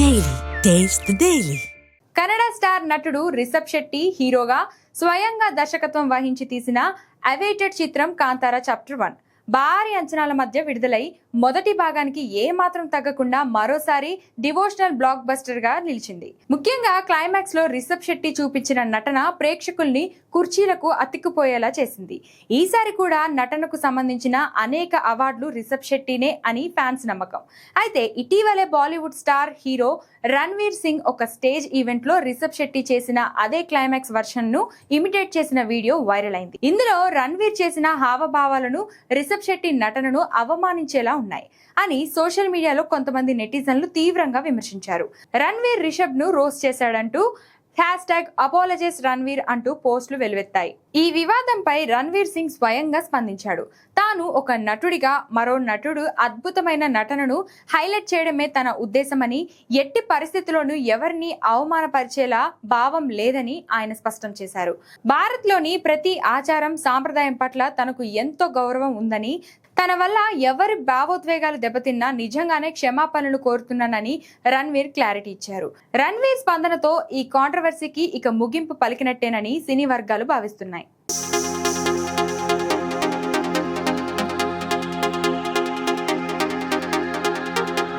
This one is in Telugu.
Daily. Taste the Daily. Kannada star నటుడు రిషబ్ శెట్టి హీరోగా స్వయంగా దర్శకత్వం వహించి తీసిన అవైటెడ్ చిత్రం కాంతారా చాప్టర్ 1 భారీ అంచనాల మధ్య విడుదలై మొదటి భాగానికి ఏ మాత్రం తగ్గకుండా మరోసారి డివోషనల్ బ్లాక్ బస్టర్ గా నిలిచింది. ముఖ్యంగా క్లైమాక్స్ లో రిషబ్ శెట్టి చూపించిన నటన ప్రేక్షకుల్ని కుర్చీలకు అతికిపోయేలా చేసింది. ఈసారి కూడా నటనకు సంబంధించిన అనేక అవార్డులు రిషబ్ శెట్టినే అని ఫ్యాన్స్ నమ్మకం. అయితే ఇటీవలే బాలీవుడ్ స్టార్ హీరో రణ్వీర్ సింగ్ ఒక స్టేజ్ ఈవెంట్ లో రిషబ్ శెట్టి చేసిన అదే క్లైమాక్స్ వర్షన్ ను ఇమిటేట్ చేసిన వీడియో వైరల్ అయింది. ఇందులో రణ్వీర్ చేసిన హావభావాలను రిషబ్ శెట్టి నటనను అవమానించేలా ఉన్నాయి అని సోషల్ మీడియాలో కొంతమంది నెటిజన్లు తీవ్రంగా విమర్శించారు. రణ్వీర్ రిషబ్ ను రోస్ట్ చేశాడంటూ #apologies రణ్వీర్ అంటూ పోస్టులు వెలువెత్తాయి. ఈ వివాదంపై రణ్వీర్ సింగ్ స్వయంగా స్పందించాడు. తాను ఒక నటుడిగా మరో నటుడు అద్భుతమైన నటనను హైలైట్ చేయడమే తన ఉద్దేశమని, ఎట్టి పరిస్థితుల్లోనూ ఎవరిని అవమానపరిచేలా భావం లేదని ఆయన స్పష్టం చేశారు. భారత్లోని ప్రతి ఆచారం సాంప్రదాయం పట్ల తనకు ఎంతో గౌరవం ఉందని, తన వల్ల ఎవరి భావోద్వేగాలు దెబ్బతిన్నా నిజంగానే క్షమాపణలు కోరుతున్నానని రణ్వీర్ క్లారిటీ ఇచ్చారు. రణ్వీర్ స్పందనతో ఈ కాంట్రవర్సీకి ఇక ముగింపు పలికినట్టేనని సినీ వర్గాలు భావిస్తున్నాయి.